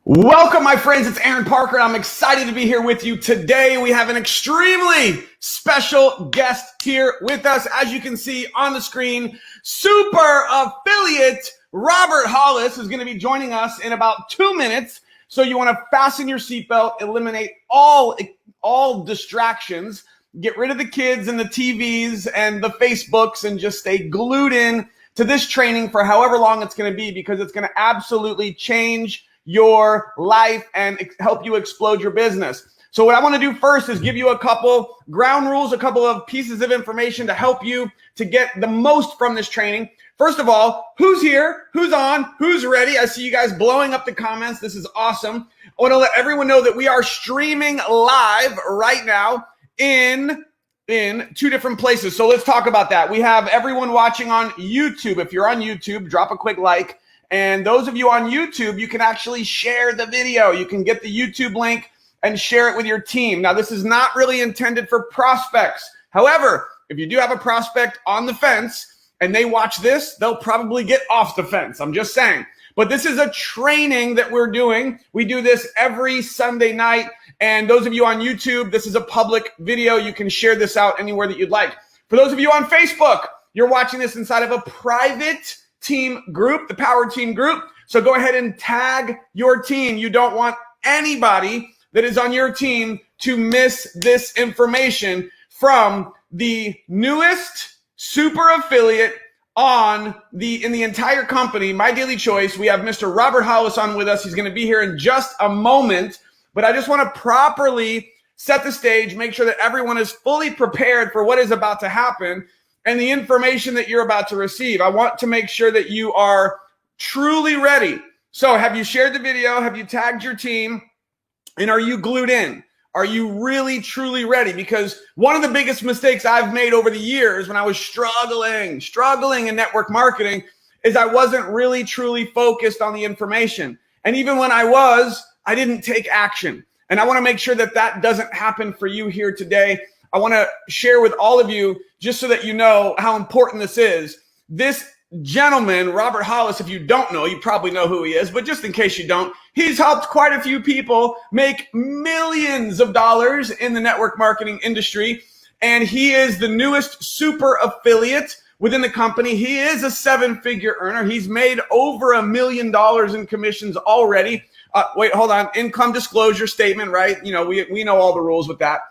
Welcome, my friends. It's Aaron Parker. I'm excited to be here with you today. We have an extremely special guest here with us. As you can see on the screen, super affiliate Robert Hollis is going to be joining us in about 2 minutes. So you want to fasten your seatbelt, eliminate all distractions, get rid of the kids and the TVs and the Facebooks, and just stay glued in to this training for however long it's going to be, because it's going to absolutely change your life and help you explode your business. So what I want to do first is give you a couple ground rules, a couple of pieces of information to help you to get the most from this training. First of all, who's here? Who's on? Who's ready? I see you guys blowing up the comments. This is awesome. I want to let everyone know that we are streaming live right now in 2 different places. So let's talk about that. We have everyone watching on YouTube. If you're on YouTube, drop a quick like. And those of you on YouTube, you can actually share the video. You can get the YouTube link and share it with your team. Now, this is not really intended for prospects. However, if you do have a prospect on the fence and they watch this, they'll probably get off the fence. I'm just saying. But this is a training that we're doing. We do this every Sunday night. And those of you on YouTube, this is a public video. You can share this out anywhere that you'd like. For those of you on Facebook, you're watching this inside of a private team group, the Power Team group. So go ahead and tag your team. You don't want anybody that is on your team to miss this information from the newest super affiliate in the entire company, My Daily Choice. We have Mr. Robert Hollis on with us. He's going to be here in just a moment, but I just want to properly set the stage, make sure that everyone is fully prepared for what is about to happen and the information that you're about to receive. I want to make sure that you are truly ready. So have you shared the video? Have you tagged your team? And are you glued in? Are you really, truly ready? Because one of the biggest mistakes I've made over the years when I was struggling in network marketing is I wasn't really, truly focused on the information. And even when I was, I didn't take action. And I want to make sure that that doesn't happen for you here today. I want to share with all of you, just so that you know how important this is. This gentleman, Robert Hollis, if you don't know, you probably know who he is, but just in case you don't, he's helped quite a few people make millions of dollars in the network marketing industry. And he is the newest super affiliate within the company. He is a 7-figure earner. He's made over $1 million in commissions already. Wait, hold on. Income disclosure statement, right? You know, we know all the rules with that.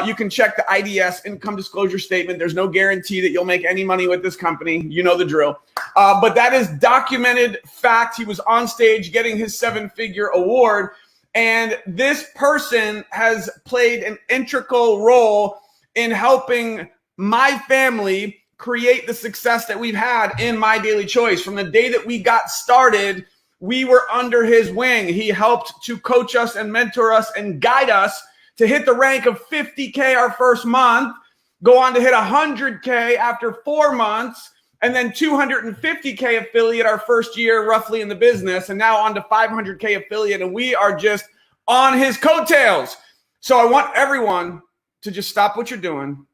You can check the IDS, income disclosure statement. There's no guarantee that you'll make any money with this company. You know the drill. But that is documented fact. He was on stage getting his 7-figure award. And this person has played an integral role in helping my family create the success that we've had in My Daily Choice. From the day that we got started, we were under his wing. He helped to coach us and mentor us and guide us to hit the rank of 50K our first month, go on to hit 100K after 4 months, and then 250K affiliate our first year roughly in the business, and now on to 500K affiliate, and we are just on his coattails. So I want everyone to just stop what you're doing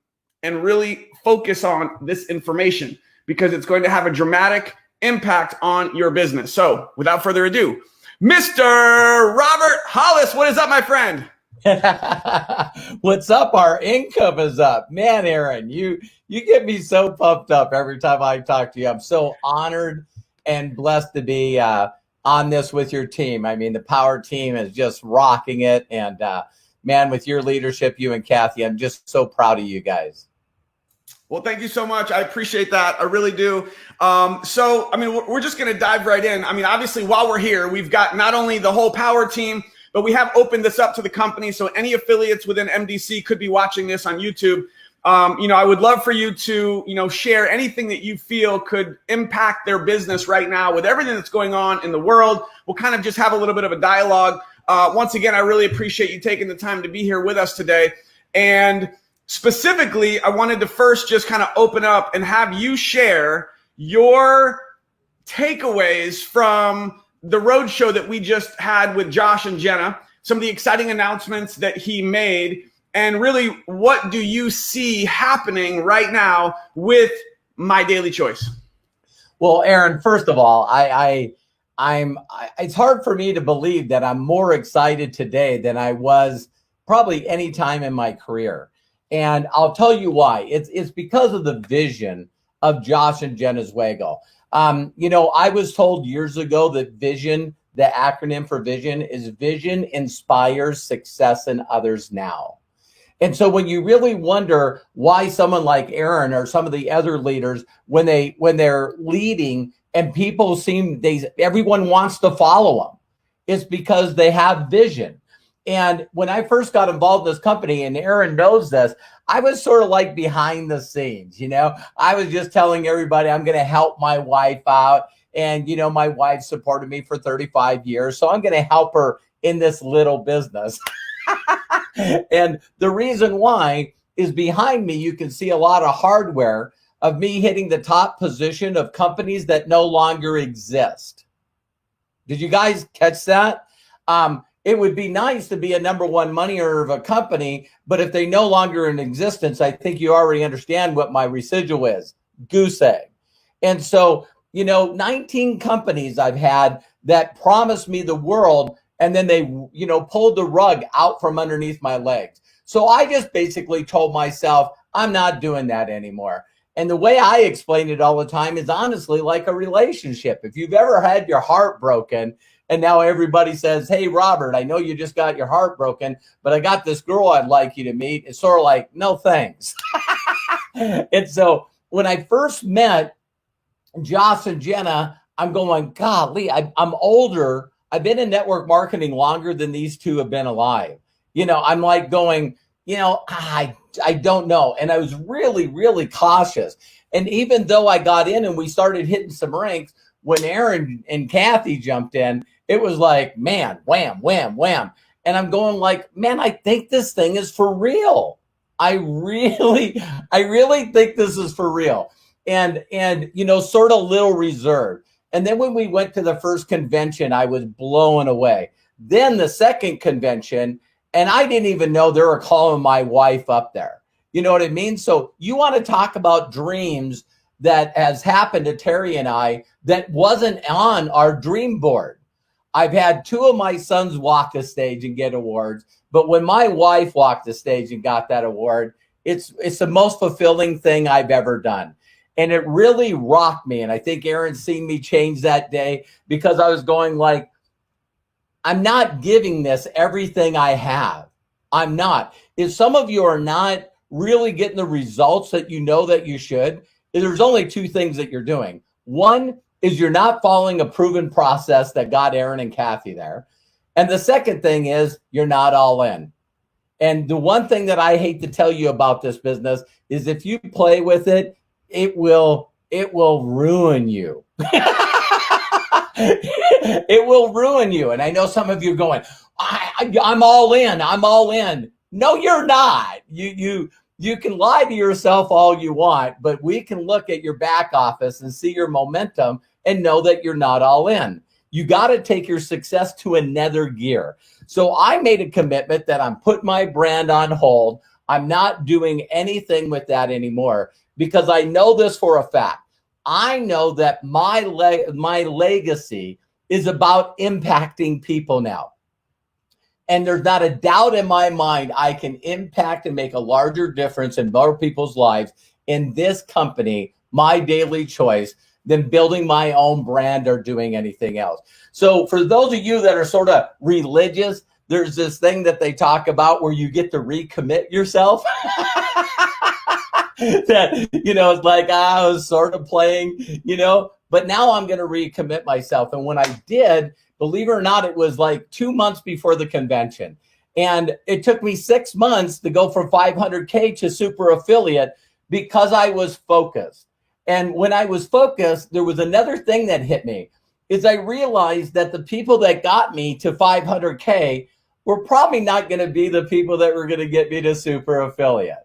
and really focus on this information, because it's going to have a dramatic impact on your business. So without further ado, Mr. Robert Hollis, what is up, my friend? What's up? Our income is up. Man, Aaron, you get me so pumped up every time I talk to you. I'm so honored and blessed to be on this with your team. I mean, the Power Team is just rocking it. And man, with your leadership, you and Kathy, I'm just so proud of you guys. Well, thank you so much. I appreciate that. I really do. So, I mean, we're just going to dive right in. I mean, obviously, while we're here, we've got not only the whole Power Team, but we have opened this up to the company. So any affiliates within MDC could be watching this on YouTube. I would love for you to, share anything that you feel could impact their business right now with everything that's going on in the world. We'll kind of just have a little bit of a dialogue. Once again, I really appreciate you taking the time to be here with us today. And specifically, I wanted to first just kind of open up and have you share your takeaways from the roadshow that we just had with Josh and Jenna, some of the exciting announcements that he made, and really, what do you see happening right now with My Daily Choice? Well, Aaron, first of all, I It's hard for me to believe that I'm more excited today than I was probably any time in my career. And I'll tell you why. It's because of the vision of Josh and Jenna Zweigel. I was told years ago that vision, the acronym for vision, is vision inspires success in others now. And so when you really wonder why someone like Aaron or some of the other leaders, when they're leading and people everyone wants to follow them, it's because they have vision. And when I first got involved in this company, and Aaron knows this, I was sort of like behind the scenes, I was just telling everybody I'm going to help my wife out. And, my wife supported me for 35 years. So I'm going to help her in this little business. And the reason why is behind me, you can see a lot of hardware of me hitting the top position of companies that no longer exist. Did you guys catch that? It would be nice to be a number one money earner of a company, but if they no longer in existence, I think you already understand what my residual is, goose egg. And so, 19 companies I've had that promised me the world, and then they, pulled the rug out from underneath my legs. So I just basically told myself, I'm not doing that anymore. And the way I explain it all the time is honestly like a relationship. If you've ever had your heart broken and now everybody says, hey, Robert, I know you just got your heart broken, but I got this girl I'd like you to meet. It's sort of like, no, thanks. And so when I first met Josh and Jenna, I'm going, golly, I'm older. I've been in network marketing longer than these two have been alive. I'm like going, I don't know. And I was really, really cautious. And even though I got in and we started hitting some ranks, when Aaron and Kathy jumped in, it was like, man, wham, wham, wham. And I'm going like, man, I think this thing is for real. I really think this is for real. And sort of little reserved. And then when we went to the first convention, I was blown away. Then the second convention, and I didn't even know they were calling my wife up there. You know what I mean? So you want to talk about dreams that has happened to Terry and I that wasn't on our dream board. I've had two of my sons walk the stage and get awards, but when my wife walked the stage and got that award, it's the most fulfilling thing I've ever done. And it really rocked me. And I think Aaron seen me change that day because I was going like, I'm not giving this everything I have. I'm not. If some of you are not really getting the results that you know that you should, there's only two things that you're doing. One is you're not following a proven process that got Aaron and Kathy there. And the second thing is you're not all in. And the one thing that I hate to tell you about this business is if you play with it, it will ruin you. It will ruin you. And I know some of you are going, I'm all in. I'm all in. No, you're not. You can lie to yourself all you want, but we can look at your back office and see your momentum and know that you're not all in. You got to take your success to another gear. So I made a commitment that I'm putting my brand on hold. I'm not doing anything with that anymore because I know this for a fact. I know that my legacy is about impacting people now. And there's not a doubt in my mind I can impact and make a larger difference in more people's lives in this company, My Daily Choice, than building my own brand or doing anything else. So for those of you that are sort of religious, there's this thing that they talk about where you get to recommit yourself. That, it's like, I was sort of playing, but now I'm going to recommit myself. And when I did, believe it or not, it was like 2 months before the convention. And it took me 6 months to go from 500K to super affiliate because I was focused. And when I was focused, there was another thing that hit me is I realized that the people that got me to 500K were probably not going to be the people that were going to get me to super affiliate.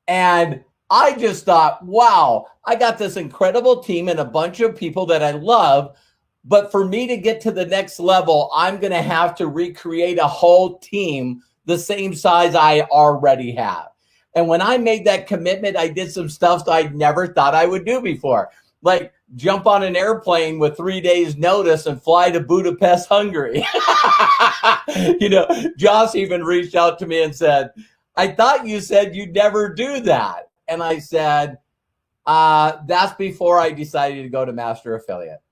And I just thought, wow, I got this incredible team and a bunch of people that I love. But for me to get to the next level, I'm going to have to recreate a whole team the same size I already have. And when I made that commitment, I did some stuff that I never thought I would do before. like jump on an airplane with 3 days notice and fly to Budapest, Hungary. Joss even reached out to me and said, I thought you said you'd never do that. And I said, that's before I decided to go to Master Affiliate.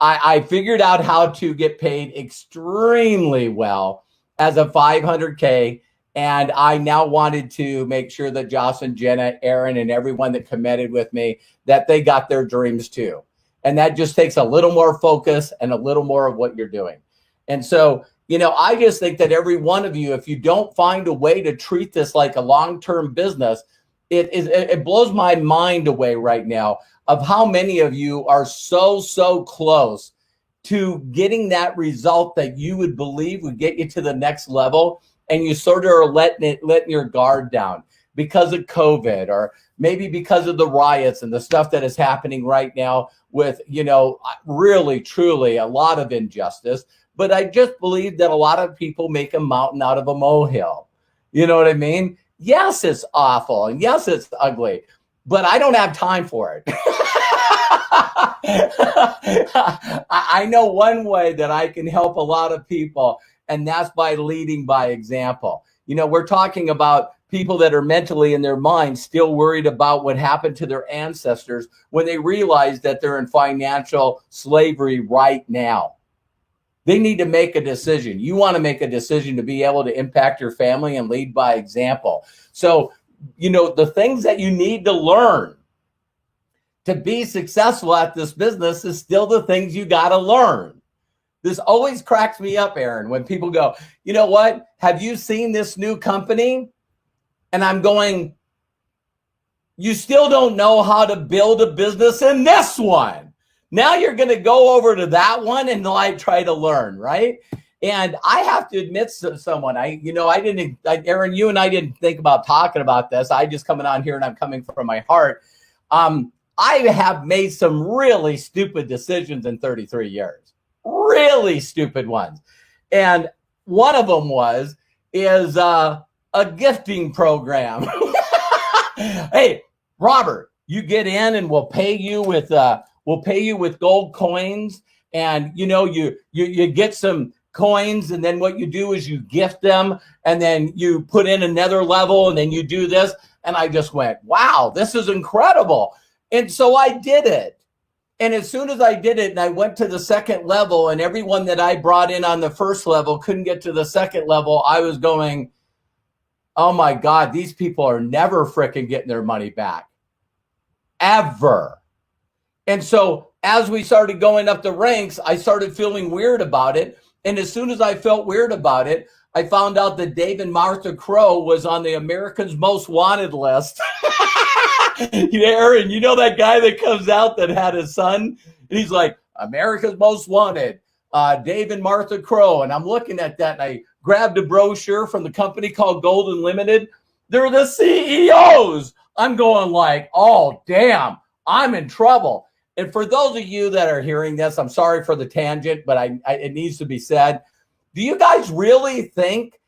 I figured out how to get paid extremely well as a 500K. And I now wanted to make sure that Joss and Jenna, Aaron, and everyone that committed with me, that they got their dreams too. And that just takes a little more focus and a little more of what you're doing. And so, I just think that every one of you, if you don't find a way to treat this like a long-term business, it blows my mind away right now of how many of you are so close to getting that result that you would believe would get you to the next level. And you sort of are letting your guard down because of COVID, or maybe because of the riots and the stuff that is happening right now with, really, truly a lot of injustice. But I just believe that a lot of people make a mountain out of a molehill. You know what I mean? Yes, it's awful. And yes, it's ugly, but I don't have time for it. I know one way that I can help a lot of people, and that's by leading by example. We're talking about people that are mentally in their minds still worried about what happened to their ancestors when they realize that they're in financial slavery right now. They need to make a decision. You want to make a decision to be able to impact your family and lead by example. So, the things that you need to learn to be successful at this business is still the things you got to learn. This always cracks me up, Aaron, when people go, you know what? Have you seen this new company? And I'm going, you still don't know how to build a business in this one. Now you're going to go over to that one and try to learn, right? And I have to admit to someone, Aaron, you and I didn't think about talking about this. I just coming on here and I'm coming from my heart. I have made some really stupid decisions in 33 years, really stupid ones. And one of them is a gifting program. Hey, Robert, you get in and we'll pay you with gold coins, and you get some coins, and then what you do is you gift them, and then you put in another level, and then you do this. And I just went, wow, this is incredible. And so I did it. And as soon as I did it and I went to the second level, and everyone that I brought in on the first level couldn't get to the second level, I was going, oh my God, these people are never freaking getting their money back. Ever. And so as we started going up the ranks, I started feeling weird about it. And as soon as I felt weird about it, I found out that Dave and Martha Crow was on the America's Most Wanted list. Aaron, that guy that comes out that had his son? And he's like, America's Most Wanted, Dave and Martha Crow. And I'm looking at that, and I grabbed a brochure from the company called Golden Limited. They're the CEOs. I'm going like, oh, damn, I'm in trouble. And for those of you that are hearing this, I'm sorry for the tangent, but it needs to be said. Do you guys really think,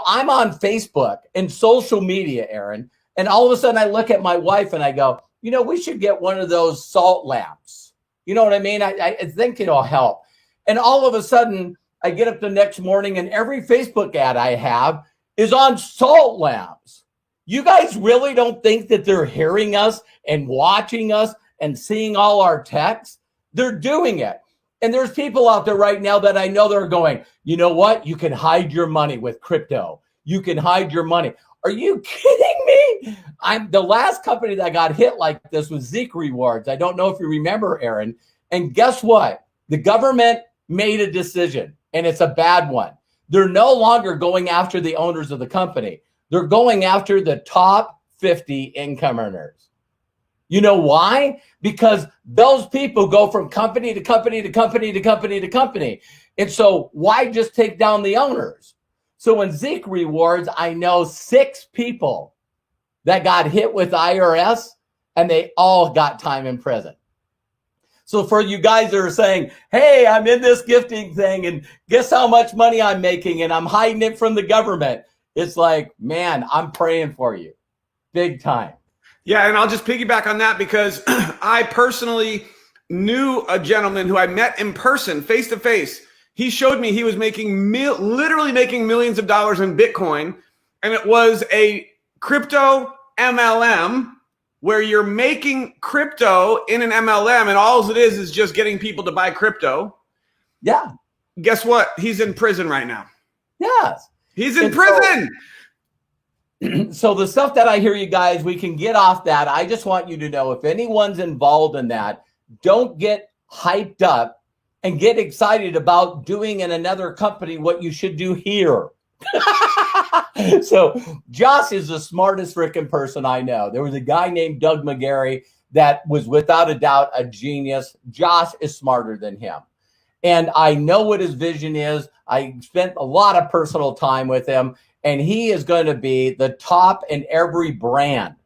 I'm on Facebook and social media, Aaron, and all of a sudden I look at my wife and I go, we should get one of those salt lamps. You know what I mean? I think it'll help. And all of a sudden I get up the next morning and every Facebook ad I have is on salt lamps. You guys really don't think that they're hearing us and watching us and seeing all our texts? They're doing it. And there's people out there right now that I know that are going, you know what? You can hide your money with crypto. You can hide your money. Are you kidding me? The last company that got hit like this was Zeek Rewards. I don't know if you remember, Aaron. And guess what? The government made a decision, and it's a bad one. They're no longer going after the owners of the company. They're going after the top 50 income earners. You know why? Because those people go from company to company to company to company to company. And so why just take down the owners? So in Zeek Rewards, I know 6 people that got hit with IRS, and they all got time in prison. So for you guys that are saying, hey, I'm in this gifting thing, and guess how much money I'm making, and I'm hiding it from the government. It's like, man, I'm praying for you big time. Yeah, and I'll just piggyback on that because I personally knew a gentleman who I met in person, face to face. He showed me he was making literally making millions of dollars in Bitcoin, and it was a crypto MLM where you're making crypto in an MLM, and all it is just getting people to buy crypto. Yeah. Guess what? He's in prison right now. Yes. He's in prison. So the stuff that I hear you guys, we can get off that. I just want you to know if anyone's involved in that, don't get hyped up and get excited about doing in another company what you should do here. So Josh is the smartest freaking person I know. There was a guy named Doug McGarry that was without a doubt a genius. Josh is smarter than him. And I know what his vision is. I spent a lot of personal time with him, and he is going to be the top in every brand.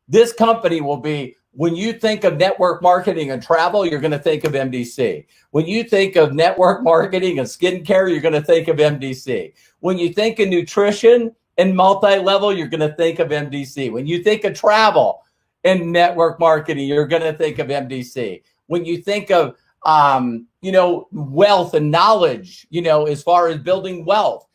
This company will be, when you think of network marketing and travel, you're going to think of MDC. When you think of network marketing and skincare, you're going to think of MDC. When you think of nutrition and multi-level, you're going to think of MDC. When you think of travel and network marketing, you're going to think of MDC. When you think of wealth and knowledge, as far as building wealth,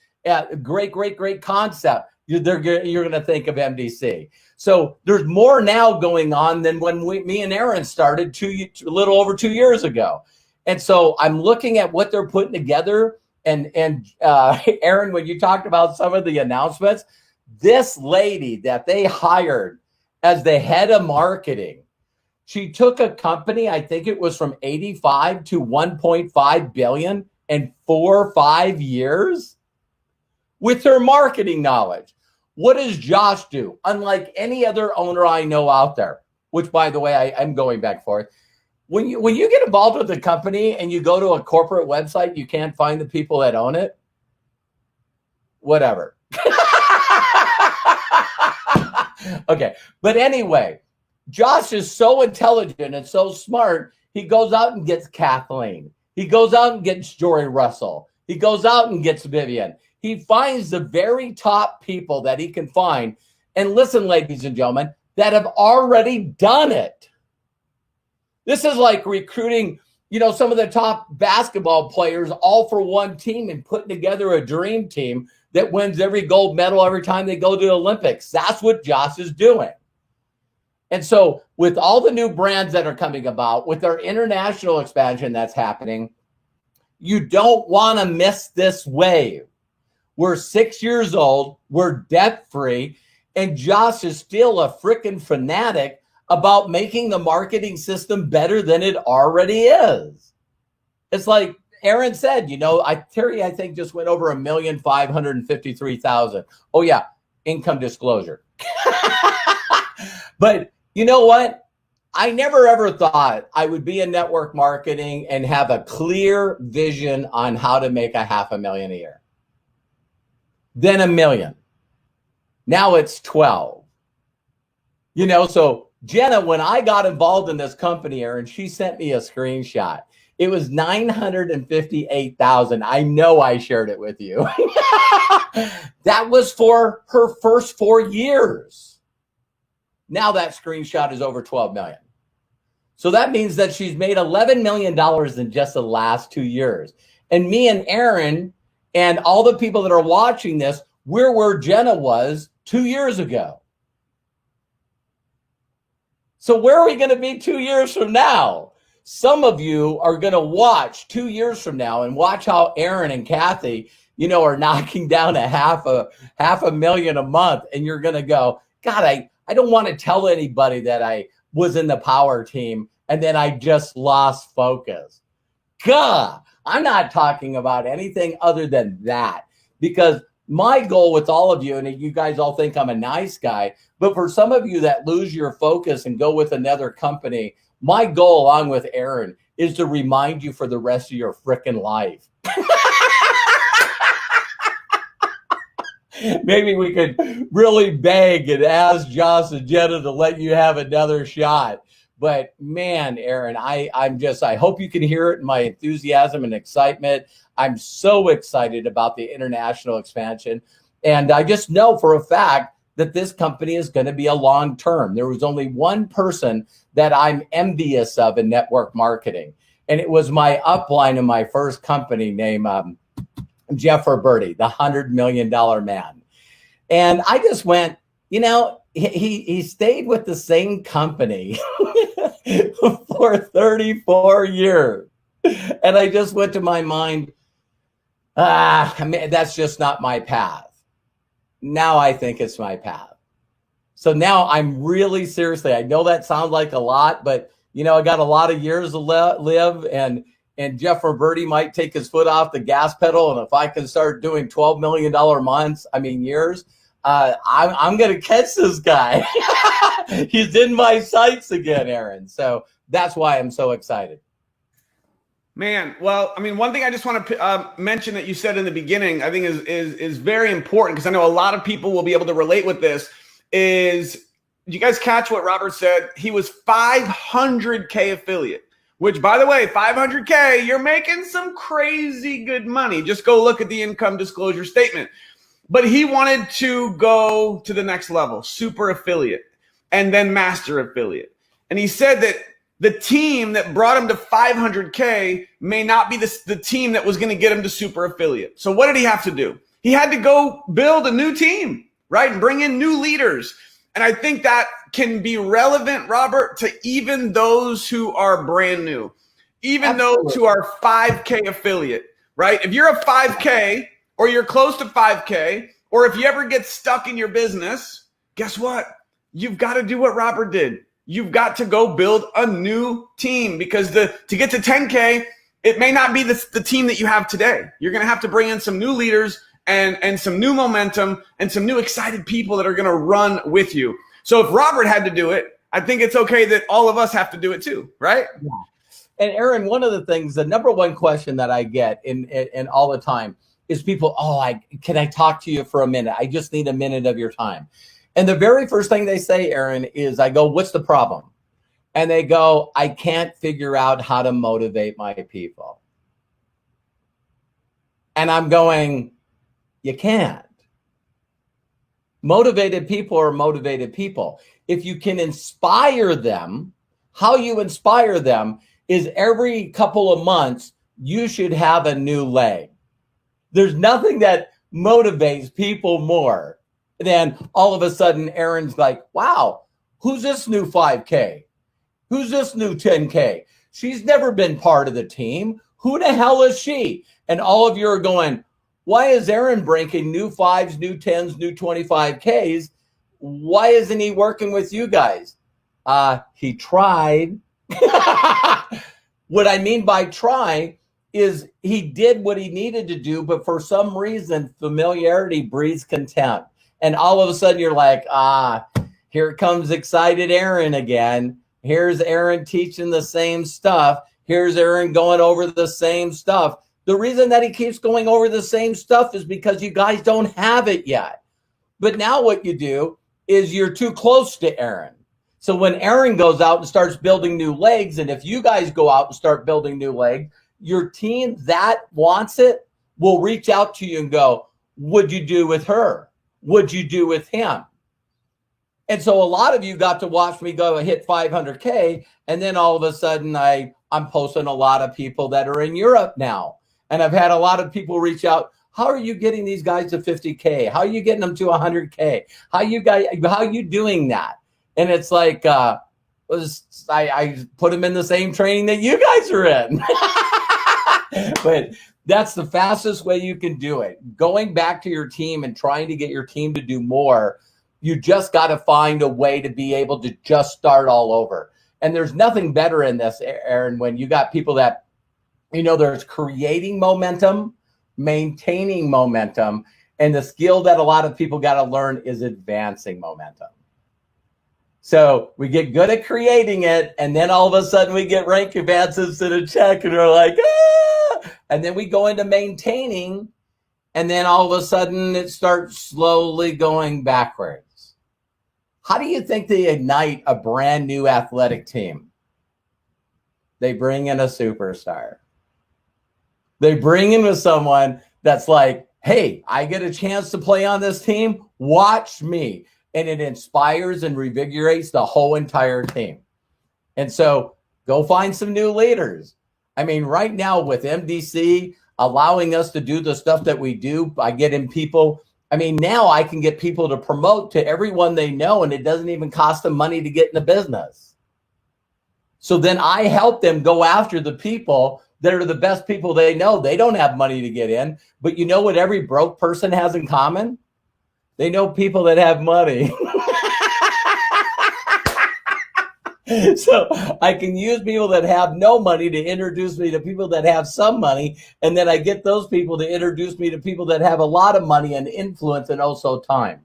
great concept. You're going to think of MDC. So there's more now going on than when me and Aaron started a little over 2 years ago. And so I'm looking at what they're putting together. And Aaron, when you talked about some of the announcements, this lady that they hired as the head of marketing, she took a company, I think it was from 85 to 1.5 billion in 4 or 5 years with her marketing knowledge. What does Josh do? Unlike any other owner I know out there, which, by the way, I'm going back and forth. When you get involved with a company and you go to a corporate website, you can't find the people that own it. Whatever. Okay. But anyway, Josh is so intelligent and so smart. He goes out and gets Kathleen. He goes out and gets Jory Russell. He goes out and gets Vivian. He finds the very top people that he can find. And listen, ladies and gentlemen, that have already done it. This is like recruiting, some of the top basketball players all for one team and putting together a dream team that wins every gold medal every time they go to the Olympics. That's what Josh is doing. And so with all the new brands that are coming about, with our international expansion that's happening, you don't want to miss this wave. We're 6 years old, we're debt-free, and Josh is still a freaking fanatic about making the marketing system better than it already is. It's like Aaron said, Terry, I think, just went over 1,553,000. Oh, yeah, income disclosure. But you know what? I never ever thought I would be in network marketing and have a clear vision on how to make $500,000 a year. Then $1 million. Now it's 12. So Jenna, when I got involved in this company, Aaron, she sent me a screenshot. It was 958,000. I know I shared it with you. That was for her first 4 years. Now that screenshot is over 12 million. So that means that she's made $11 million in just the last 2 years. And me and Aaron and all the people that are watching this, we're where Jenna was 2 years ago. So where are we going to be 2 years from now? Some of you are going to watch 2 years from now and watch how Aaron and Kathy, are knocking down half a million a month. And you're going to go, God, I don't want to tell anybody that I was in the power team and then I just lost focus. God, I'm not talking about anything other than that, because my goal with all of you, and you guys all think I'm a nice guy, but for some of you that lose your focus and go with another company, my goal, along with Aaron, is to remind you for the rest of your freaking life. Maybe we could really beg and ask Josh and Jenna to let you have another shot. But man, Aaron, I hope you can hear it in my enthusiasm and excitement. I'm so excited about the international expansion. And I just know for a fact that this company is going to be a long term. There was only one person that I'm envious of in network marketing, and it was my upline in my first company named Jeff Roberti, the $100 million man. And I just went, he stayed with the same company for 34 years. And I just went to my mind, that's just not my path. Now I think it's my path. So now I'm really seriously, I know that sounds like a lot, but I got a lot of years to live, and Jeff Roberti might take his foot off the gas pedal. And if I can start doing $12 million months, years, I'm going to catch this guy. He's in my sights again, Aaron. So that's why I'm so excited. Man, well, one thing I just want to mention that you said in the beginning, I think is very important, because I know a lot of people will be able to relate with this. Did you guys catch what Robert said? He was 500K affiliate, which, by the way, 500K, you're making some crazy good money. Just go look at the income disclosure statement. But he wanted to go to the next level, super affiliate, and then master affiliate. And he said that the team that brought him to 500K may not be the team that was going to get him to super affiliate. So what did he have to do? He had to go build a new team, right? And bring in new leaders. And I think that can be relevant, Robert, to even those who are brand new, even those who are 5K affiliate, right? If you're a 5K or you're close to 5K, or if you ever get stuck in your business, guess what? You've got to do what Robert did. You've got to go build a new team, because to get to 10K, it may not be the team that you have today. You're going to have to bring in some new leaders and some new momentum and some new excited people that are going to run with you. So if Robert had to do it, I think it's okay that all of us have to do it too, right? Yeah. And Aaron, one of the things, the number one question that I get in all the time is people, can I talk to you for a minute? I just need a minute of your time. And the very first thing they say, Aaron, is I go, what's the problem? And they go, I can't figure out how to motivate my people. And I'm going, you can't. Motivated people are motivated people. If you can inspire them, how you inspire them is every couple of months, you should have a new leg. There's nothing that motivates people more than all of a sudden Aaron's like, wow, who's this new 5K? Who's this new 10K? She's never been part of the team. Who the hell is she? And all of you are going, why is Aaron breaking new 5s, new 10s, new 25Ks? Why isn't he working with you guys? He tried. What I mean by try is he did what he needed to do, but for some reason, familiarity breeds contempt. And all of a sudden you're like, here comes excited Aaron again. Here's Aaron teaching the same stuff. Here's Aaron going over the same stuff. The reason that he keeps going over the same stuff is because you guys don't have it yet. But now what you do is you're too close to Aaron. So when Aaron goes out and starts building new legs, and if you guys go out and start building new legs, your team that wants it will reach out to you and go, what'd you do with her? What'd you do with him? And so a lot of you got to watch me go hit 500K. And then all of a sudden I'm posting a lot of people that are in Europe now. And I've had a lot of people reach out. How are you getting these guys to 50K? How are you getting them to 100K? How are you doing that? And it's like, I put them in the same training that you guys are in. But that's the fastest way you can do it. Going back to your team and trying to get your team to do more, you just got to find a way to be able to just start all over. And there's nothing better in this, Aaron, when you got people that, there's creating momentum, maintaining momentum, and the skill that a lot of people got to learn is advancing momentum. So we get good at creating it, and then all of a sudden we get rank advances in a check, and we're like, and then we go into maintaining, and then all of a sudden it starts slowly going backwards. How do you think they ignite a brand new athletic team? They bring in a superstar. They bring in with someone that's like, hey, I get a chance to play on this team. Watch me. and it inspires and revigorates the whole entire team. And so go find some new leaders. I mean, right now with MDC allowing us to do the stuff that we do by getting people, I mean, now I can get people to promote to everyone they know, and it doesn't even cost them money to get in the business. So then I help them go after the people that are the best people they know. They don't have money to get in, but you know what every broke person has in common? They know people that have money. So I can use people that have no money to introduce me to people that have some money. And then I get those people to introduce me to people that have a lot of money and influence and also time.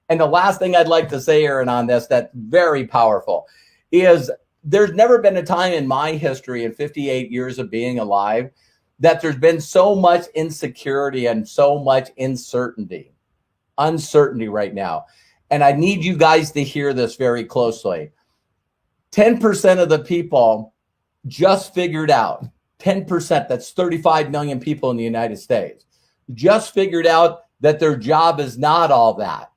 And the last thing I'd like to say, Aaron, on this that's very powerful is there's never been a time in my history in 58 years of being alive that there's been so much insecurity and so much uncertainty right now. And I need you guys to hear this very closely. 10% of the people just figured out, 10%, that's 35 million people in the United States, just figured out that their job is not all that.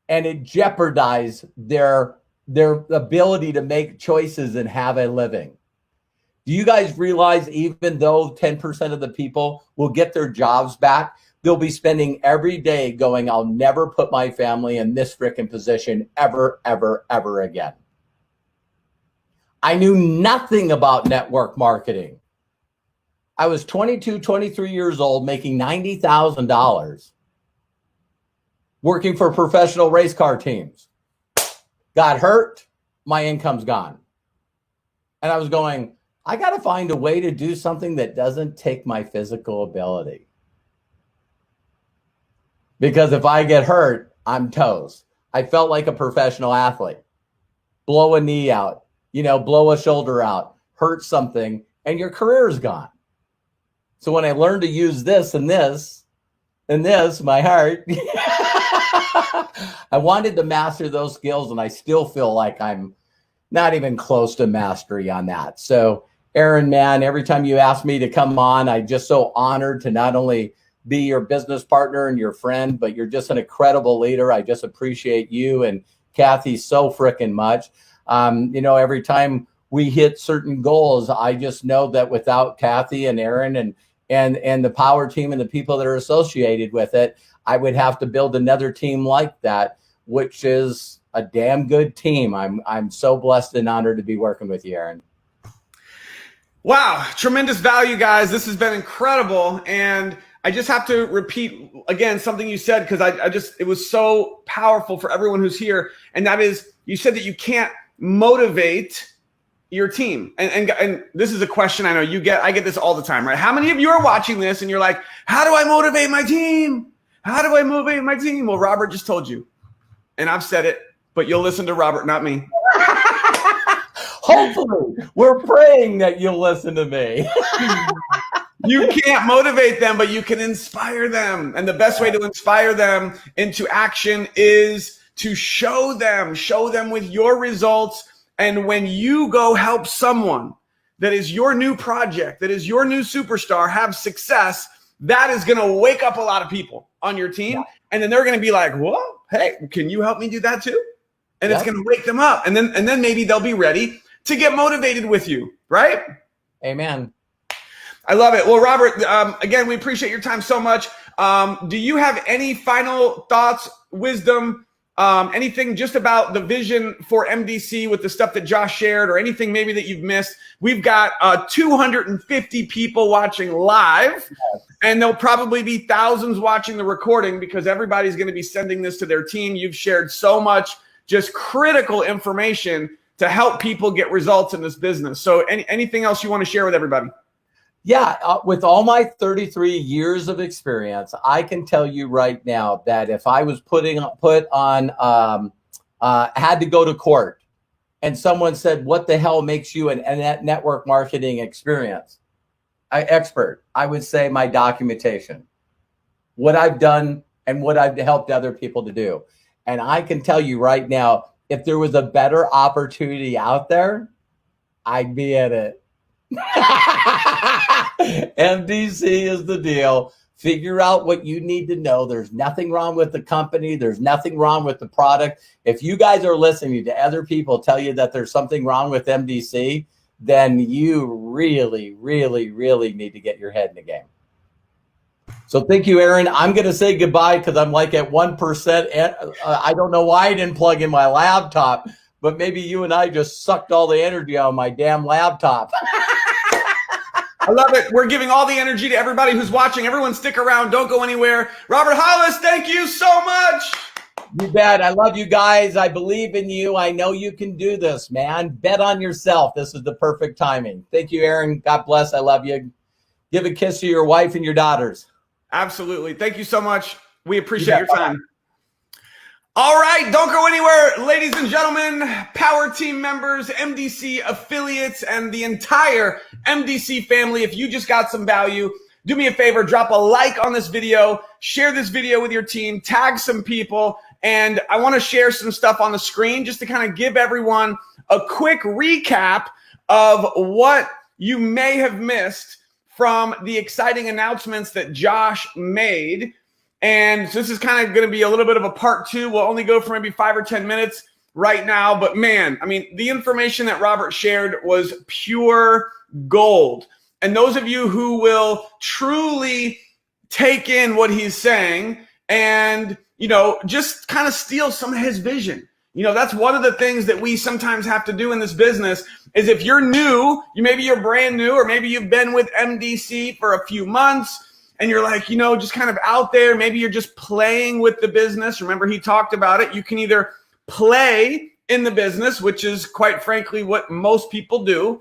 And it jeopardized their ability to make choices and have a living. Do you guys realize even though 10% of the people will get their jobs back, they'll be spending every day going, I'll never put my family in this frickin' position ever, ever, ever again. I knew nothing about network marketing. I was 22, 23 years old, making $90,000, working for professional race car teams. Got hurt, my income's gone. And I was going, I got to find a way to do something that doesn't take my physical ability. Because if I get hurt, I'm toast. I felt like a professional athlete. Blow a knee out, blow a shoulder out, hurt something, and your career is gone. So when I learned to use this and this, and this, my heart, I wanted to master those skills, and I still feel like I'm not even close to mastery on that. So Aaron, man, every time you ask me to come on, I'm just so honored to not only be your business partner and your friend, but you're just an incredible leader. I just appreciate you and Kathy so freaking much. Every time we hit certain goals, I just know that without Kathy and Aaron and the power team and the people that are associated with it, I would have to build another team like that, which is a damn good team. I'm so blessed and honored to be working with you, Aaron. Wow, tremendous value, guys. This has been incredible. And I just have to repeat again something you said, because it was so powerful for everyone who's here. And that is, you said that you can't motivate your team. And this is a question I know I get this all the time, right? How many of you are watching this and you're like, how do I motivate my team? How do I motivate my team? Well, Robert just told you, and I've said it, but you'll listen to Robert, not me. Hopefully, we're praying that you'll listen to me. You can't motivate them, but you can inspire them. And the best way to inspire them into action is to show them with your results. And when you go help someone that is your new project, that is your new superstar, have success, that is going to wake up a lot of people on your team. Yeah. And then they're going to be like, whoa, hey, can you help me do that too? And it's going to wake them up. And then maybe they'll be ready to get motivated with you, right? Amen. I love it. Well, Robert, again, we appreciate your time so much. Do you have any final thoughts, wisdom, anything just about the vision for MDC with the stuff that Josh shared, or anything maybe that you've missed? We've got 250 people watching live, and there'll probably be thousands watching the recording, because everybody's going to be sending this to their team. You've shared so much just critical information to help people get results in this business. So anything else you want to share with everybody? Yeah, with all my 33 years of experience, I can tell you right now that if I was had to go to court and someone said, what the hell makes you a network marketing expert, I would say my documentation, what I've done and what I've helped other people to do. And I can tell you right now, if there was a better opportunity out there, I'd be at it. MDC is the deal. Figure out what you need to know. There's nothing wrong with the company. There's nothing wrong with the product. If you guys are listening to other people tell you that there's something wrong with MDC, then you really, really, really need to get your head in the game. So thank you, Aaron. I'm going to say goodbye because I'm like at 1%. I don't know why I didn't plug in my laptop, but maybe you and I just sucked all the energy out of my damn laptop. I love it. We're giving all the energy to everybody who's watching. Everyone stick around. Don't go anywhere. Robert Hollis, thank you so much. You bet. I love you guys. I believe in you. I know you can do this, man. Bet on yourself. This is the perfect timing. Thank you, Aaron. God bless. I love you. Give a kiss to your wife and your daughters. Absolutely. Thank you so much. We appreciate your time. All right. Don't go anywhere, ladies and gentlemen, Power Team members, MDC affiliates, and the entire MDC family. If you just got some value, do me a favor, drop a like on this video, share this video with your team, tag some people, and I want to share some stuff on the screen just to kind of give everyone a quick recap of what you may have missed from the exciting announcements that Josh made. And so this is kind of going to be a little bit of a part two. We'll only go for maybe 5 or 10 minutes right now. But man, I mean, the information that Robert shared was pure gold. And those of you who will truly take in what he's saying and, you know, just kind of steal some of his vision. You know, that's one of the things that we sometimes have to do in this business is if you're new, maybe you're brand new, or maybe you've been with MDC for a few months, and you're like, you know, just kind of out there. Maybe you're just playing with the business. Remember, he talked about it. You can either play in the business, which is quite frankly what most people do,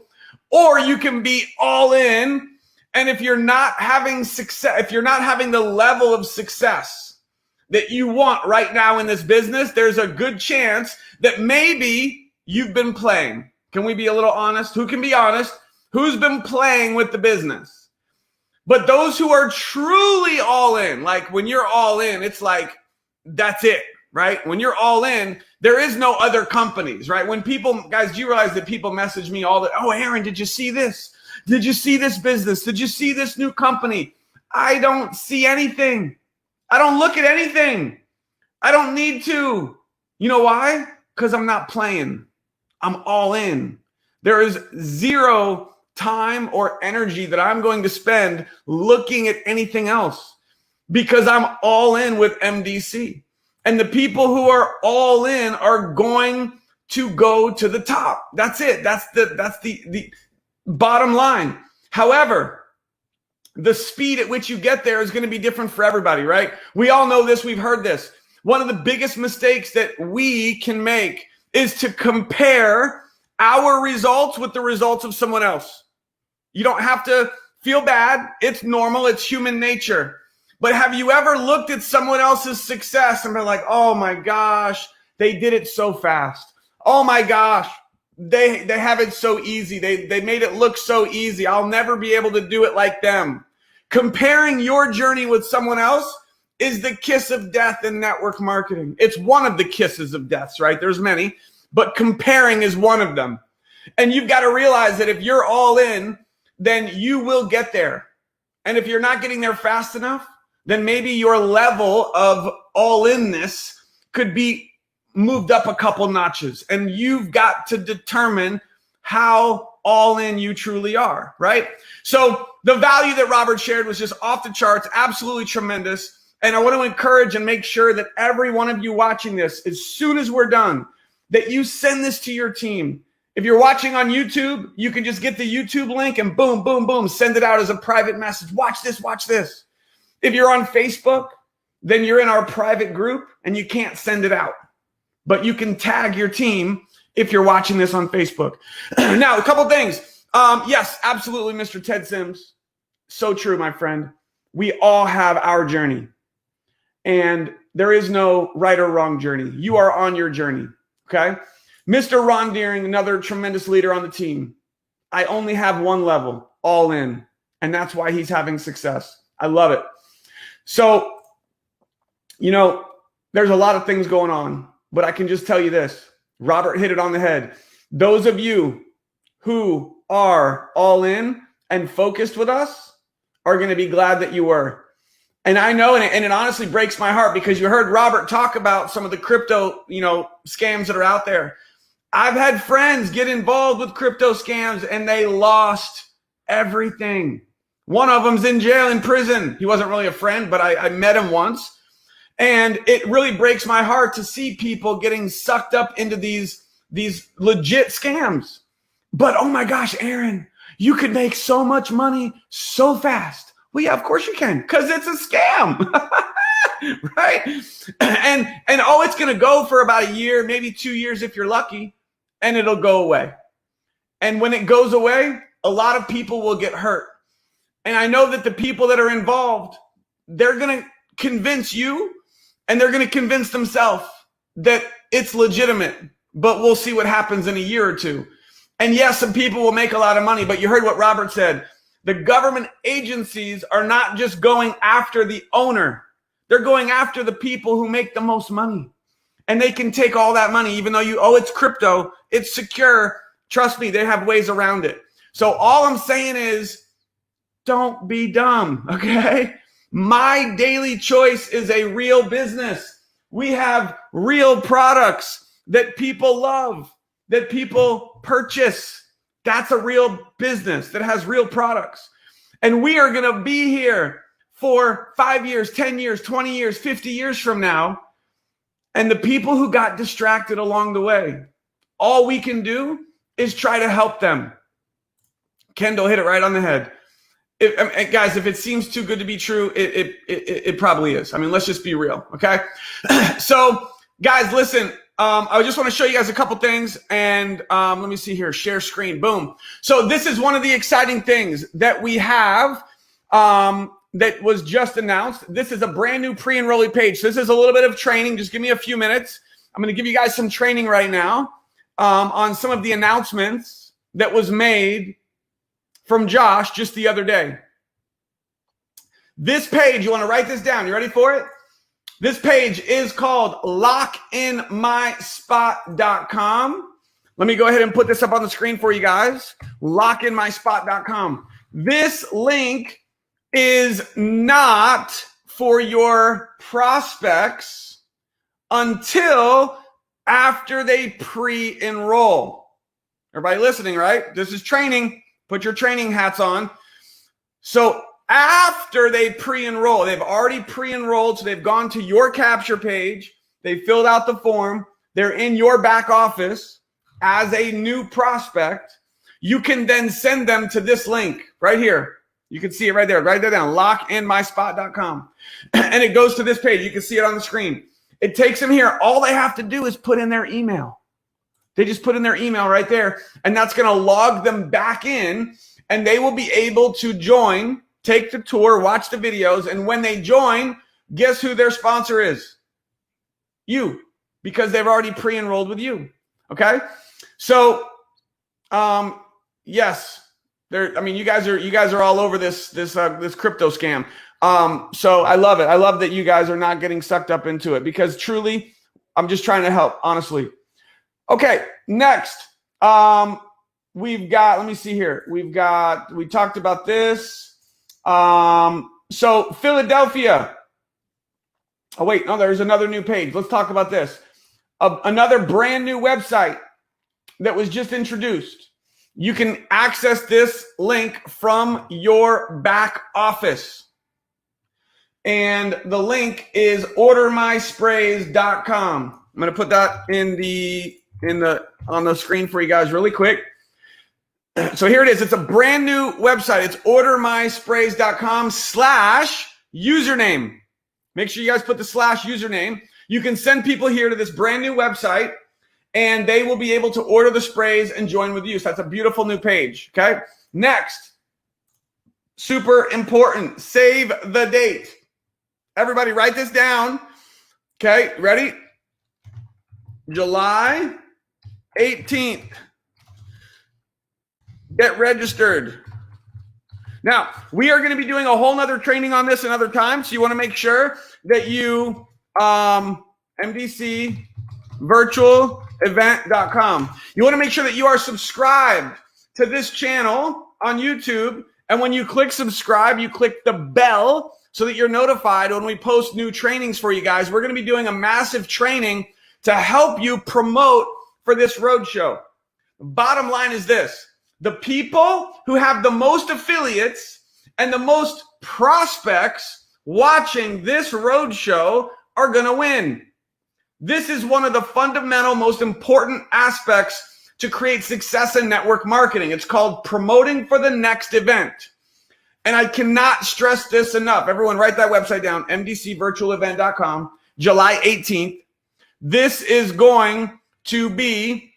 or you can be all in. And if you're not having success, if you're not having the level of success that you want right now in this business, there's a good chance that maybe you've been playing. Can we be a little honest? Who can be honest? Who's been playing with the business? But those who are truly all in, like when you're all in, it's like, that's it, right? When you're all in, there is no other companies, right? When people, guys, do you realize that people message me all the, oh, Aaron, did you see this? Did you see this business? Did you see this new company? I don't see anything. I don't look at anything. I don't need to. You know why? Because I'm not playing. I'm all in. There is zero time or energy that I'm going to spend looking at anything else because I'm all in with MDC. And the people who are all in are going to go to the top. That's it. That's the bottom line. However, the speed at which you get there is going to be different for everybody, right? We all know this. We've heard this. One of the biggest mistakes that we can make is to compare our results with the results of someone else. You don't have to feel bad. It's normal. It's human nature. But have you ever looked at someone else's success and been like, oh my gosh, they did it so fast. Oh my gosh, they have it so easy. They made it look so easy. I'll never be able to do it like them. Comparing your journey with someone else is the kiss of death in network marketing. It's one of the kisses of deaths, right? There's many, but comparing is one of them. And you've got to realize that if you're all in, then you will get there. And if you're not getting there fast enough, then maybe your level of all-inness could be moved up a couple notches. And you've got to determine how all in you truly are, right? So the value that Robert shared was just off the charts, absolutely tremendous. And I want to encourage and make sure that every one of you watching this, as soon as we're done, that you send this to your team. If you're watching on YouTube, you can just get the YouTube link and boom, boom, boom, send it out as a private message. Watch this, watch this. If you're on Facebook, then you're in our private group and you can't send it out. But you can tag your team if you're watching this on Facebook. Now, a couple things. Yes, absolutely, Mr. Ted Sims. So true, my friend. We all have our journey. And there is no right or wrong journey. You are on your journey, okay? Mr. Ron Deering, another tremendous leader on the team. I only have one level, all in. And that's why he's having success. I love it. So, you know, there's a lot of things going on, but I can just tell you this. Robert hit it on the head. Those of you who are all in and focused with us are going to be glad that you were. And I know, and it honestly breaks my heart because you heard Robert talk about some of the crypto, scams that are out there. I've had friends get involved with crypto scams and they lost everything. One of them's in jail, in prison. He wasn't really a friend, but I met him once. And it really breaks my heart to see people getting sucked up into these legit scams. But oh my gosh, Aaron, you could make so much money so fast. Well, yeah, of course you can, because it's a scam, right? And it's going to go for about a year, maybe 2 years if you're lucky, and it'll go away. And when it goes away, a lot of people will get hurt. And I know that the people that are involved, they're going to convince you, and they're going to convince themselves that it's legitimate, but we'll see what happens in a year or two. And yes, some people will make a lot of money, but you heard what Robert said. The government agencies are not just going after the owner. They're going after the people who make the most money. And they can take all that money, even though it's crypto, it's secure. Trust me, they have ways around it. So all I'm saying is, don't be dumb, okay? My Daily Choice is a real business. We have real products that people love, that people purchase. That's a real business that has real products. And we are going to be here for 5 years, 10 years, 20 years, 50 years from now. And the people who got distracted along the way, all we can do is try to help them. Kendall hit it right on the head. Guys, if it seems too good to be true, it probably is. I mean, let's just be real, okay? So, guys, listen. I just want to show you guys a couple things, and let me see here. Share screen. Boom. So this is one of the exciting things that we have that was just announced. This is a brand new pre-enrollee page. So this is a little bit of training. Just give me a few minutes. I'm going to give you guys some training right now on some of the announcements that was made from Josh just the other day. This page, you want to write this down. You ready for it? This page is called lockinmyspot.com. Let me go ahead and put this up on the screen for you guys. Lockinmyspot.com. This link is not for your prospects until after they pre-enroll. Everybody listening, right? This is training. Put your training hats on. So after they pre-enroll, they've already pre-enrolled, so they've gone to your capture page, they filled out the form, they're in your back office as a new prospect, you can then send them to this link right here. You can see it right there. Write that down, lockinmyspot.com. And it goes to this page. You can see it on the screen. It takes them here. All they have to do is put in their email. They just put in their email right there, and that's going to log them back in, and they will be able to join, take the tour, watch the videos, and when they join, guess who their sponsor is? You, because they've already pre-enrolled with you. Okay? So, yes, you guys are all over this crypto scam. So I love it. I love that you guys are not getting sucked up into it, because truly, I'm just trying to help, honestly. Okay, next, we've got, let me see here. We talked about this. So Philadelphia. Oh, wait, no, there's another new page. Let's talk about this. Another brand new website that was just introduced. You can access this link from your back office. And the link is ordermysprays.com. I'm going to put that on the screen for you guys really quick. So here it is. It's a brand new website. It's ordermysprays.com/username. Make sure you guys put the /username. You can send people here to this brand new website, and they will be able to order the sprays and join with you. So that's a beautiful new page. Okay. Next, super important. Save the date. Everybody write this down. Okay. Ready? July 18th. Get registered. Now, we are going to be doing a whole nother training on this another time. So you want to make sure that you, MDCvirtualevent.com. You want to make sure that you are subscribed to this channel on YouTube. And when you click subscribe, you click the bell so that you're notified when we post new trainings for you guys. We're going to be doing a massive training to help you promote for this roadshow. Bottom line is this: the people who have the most affiliates and the most prospects watching this roadshow are going to win. This is one of the fundamental, most important aspects to create success in network marketing. It's called promoting for the next event. And I cannot stress this enough. Everyone write that website down, mdcvirtualevent.com, July 18th. This is going to be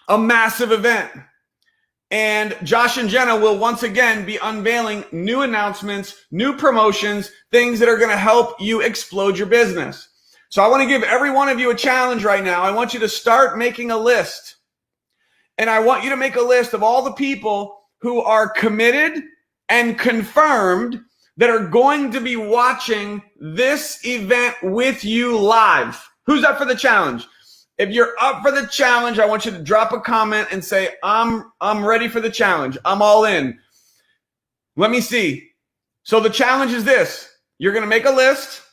a massive event. And Josh and Jenna will once again be unveiling new announcements, new promotions, things that are going to help you explode your business. So I want to give every one of you a challenge right now. I want you to start making a list. And I want you to make a list of all the people who are committed and confirmed that are going to be watching this event with you live. Who's up for the challenge? If you're up for the challenge, I want you to drop a comment and say, I'm ready for the challenge. I'm all in. Let me see. So the challenge is this. You're going to make a list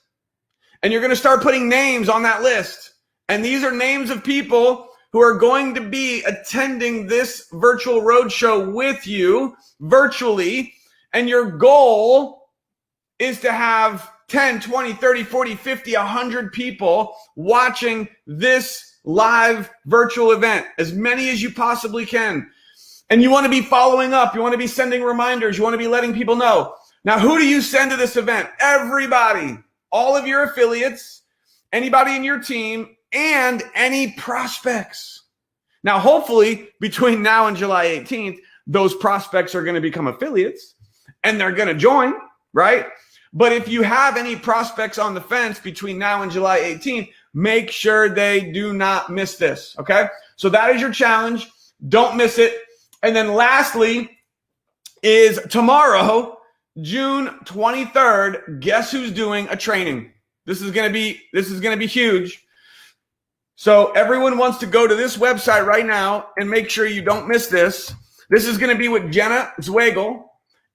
and you're going to start putting names on that list. And these are names of people who are going to be attending this virtual roadshow with you virtually. And your goal is to have 10, 20, 30, 40, 50, 100 people watching this live virtual event, as many as you possibly can. And you want to be following up. You want to be sending reminders. You want to be letting people know. Now, who do you send to this event? Everybody, all of your affiliates, anybody in your team, and any prospects. Now, hopefully, between now and July 18th, those prospects are going to become affiliates and they're going to join, right? But if you have any prospects on the fence between now and July 18th, make sure they do not miss this, okay? So that is your challenge. Don't miss it. And then lastly is tomorrow, June 23rd, guess who's doing a training? This is going to be huge. So everyone wants to go to this website right now and make sure you don't miss this. This is going to be with Jenna Zweigel.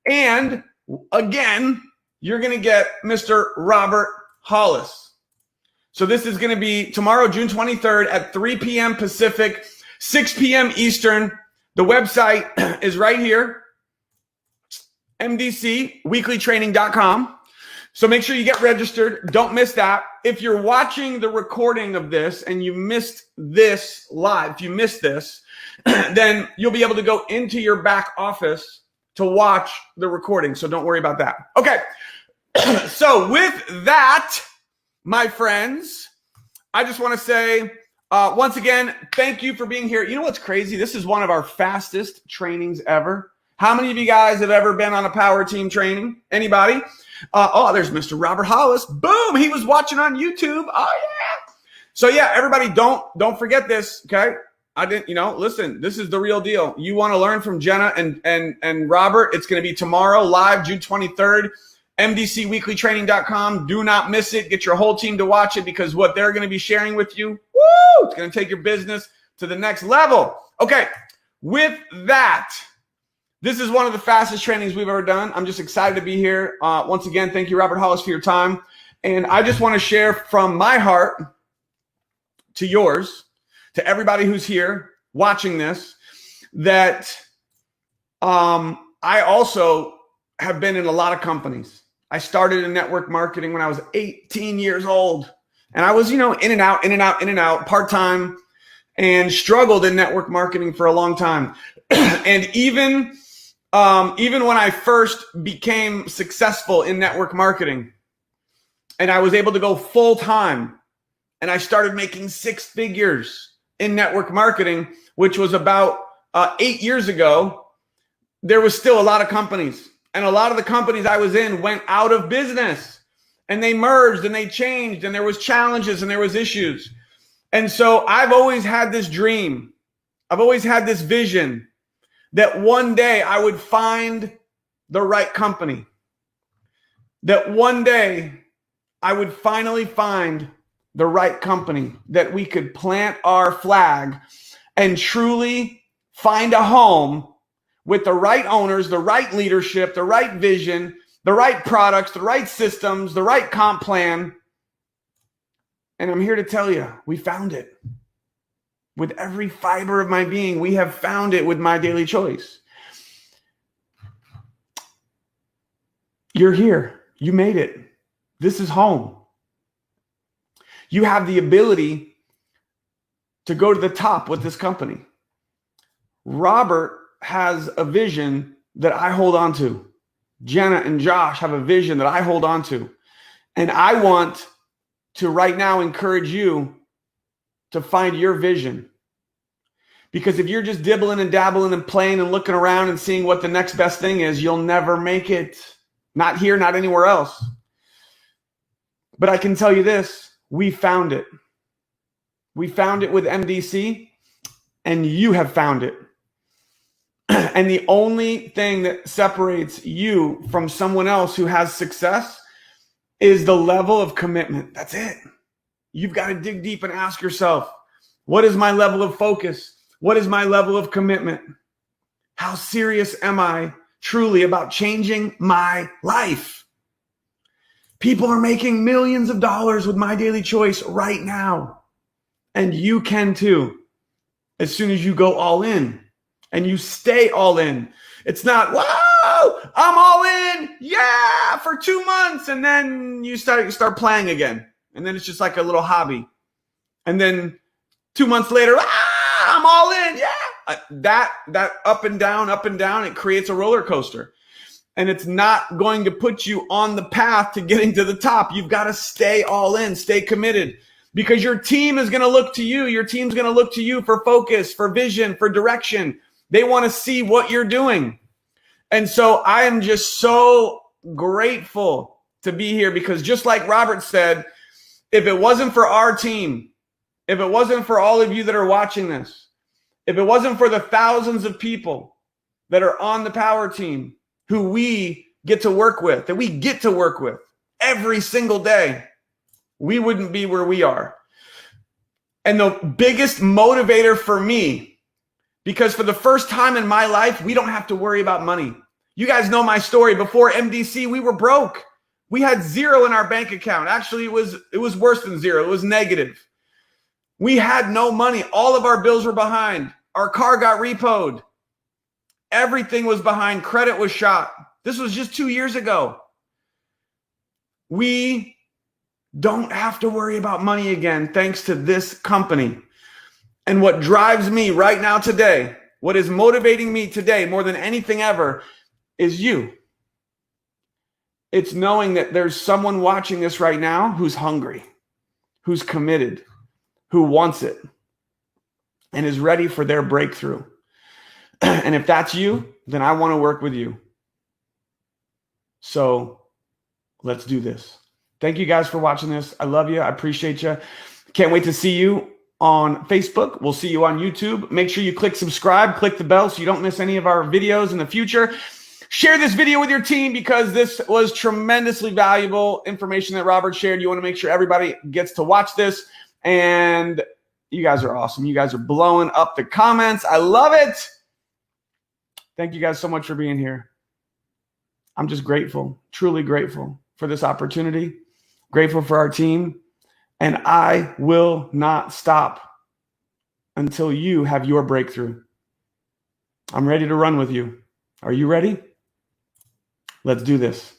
And again, you're going to get Mr. Robert Hollis. So this is going to be tomorrow, June 23rd at 3 p.m. Pacific, 6 p.m. Eastern. The website is right here, mdcweeklytraining.com. So make sure you get registered. Don't miss that. If you're watching the recording of this and you missed this live, if you missed this, then you'll be able to go into your back office to watch the recording. So don't worry about that. Okay. So with that, my friends, I just want to say, once again, thank you for being here. You know what's crazy? This is one of our fastest trainings ever. How many of you guys have ever been on a power team training? Anybody? There's Mr. Robert Hollis. Boom! He was watching on YouTube. Oh yeah. So yeah, everybody, don't forget this. Okay. Listen, this is the real deal. You want to learn from Jenna and Robert. It's going to be tomorrow live, June 23rd, mdcweeklytraining.com. Do not miss it. Get your whole team to watch it because what they're going to be sharing with you, woo, it's going to take your business to the next level. Okay. With that, this is one of the fastest trainings we've ever done. I'm just excited to be here. Once again, thank you, Robert Hollis, for your time. And I just want to share from my heart to yours, to everybody who's here watching this, that I also have been in a lot of companies. I started in network marketing when I was 18 years old. And I was, in and out, part-time, and struggled in network marketing for a long time. And even when I first became successful in network marketing and I was able to go full time and I started making 6 figures in network marketing, which was about 8 years ago, there was still a lot of companies, and a lot of the companies I was in went out of business and they merged and they changed and there was challenges and there was issues. And so I've always had this dream. I've always had this vision that one day I would find the right company. That one day I would finally find the right company that we could plant our flag and truly find a home with the right owners, the right leadership, the right vision, the right products, the right systems, the right comp plan. And I'm here to tell you, we found it. With every fiber of my being, we have found it with My Daily Choice. You're here. You made it. This is home. You have the ability to go to the top with this company. Robert has a vision that I hold on to. Jenna and Josh have a vision that I hold on to. And I want to right now encourage you to find your vision. Because if you're just dibbling and dabbling and playing and looking around and seeing what the next best thing is, you'll never make it. Not here, not anywhere else. But I can tell you this, we found it. We found it with MDC, and you have found it. And the only thing that separates you from someone else who has success is the level of commitment. That's it. You've got to dig deep and ask yourself, what is my level of focus? What is my level of commitment? How serious am I truly about changing my life? People are making millions of dollars with My Daily Choice right now. And you can too, as soon as you go all in and you stay all in. It's not, wow, I'm all in, yeah, for 2 months. And then you start playing again. And then it's just like a little hobby. And then 2 months later, I'm all in, yeah. That up and down, it creates a roller coaster. And it's not going to put you on the path to getting to the top. You've got to stay all in, stay committed. Because your team is going to look to you. Your team's going to look to you for focus, for vision, for direction. They want to see what you're doing. And so I am just so grateful to be here because just like Robert said, if it wasn't for our team, if it wasn't for all of you that are watching this, if it wasn't for the thousands of people that are on the power team who we get to work with, that we get to work with every single day, we wouldn't be where we are. And the biggest motivator for me, because for the first time in my life, we don't have to worry about money. You guys know my story. Before MDC, we were broke. We had zero in our bank account. Actually, it was worse than zero. It was negative. We had no money. All of our bills were behind. Our car got repoed. Everything was behind. Credit was shot. This was just 2 years ago. We don't have to worry about money again thanks to this company. And what drives me right now today, what is motivating me today more than anything ever is you. It's knowing that there's someone watching this right now who's hungry, who's committed, who wants it, and is ready for their breakthrough. And if that's you, then I want to work with you. So let's do this. Thank you guys for watching this. I love you. I appreciate you. Can't wait to see you on Facebook. We'll see you on YouTube. Make sure you click subscribe, click the bell so you don't miss any of our videos in the future. Share this video with your team because this was tremendously valuable information that Robert shared. You want to make sure everybody gets to watch this. And you guys are awesome. You guys are blowing up the comments. I love it. Thank you guys so much for being here. I'm just grateful, truly grateful for this opportunity, grateful for our team, and I will not stop until you have your breakthrough. I'm ready to run with you. Are you ready? Let's do this.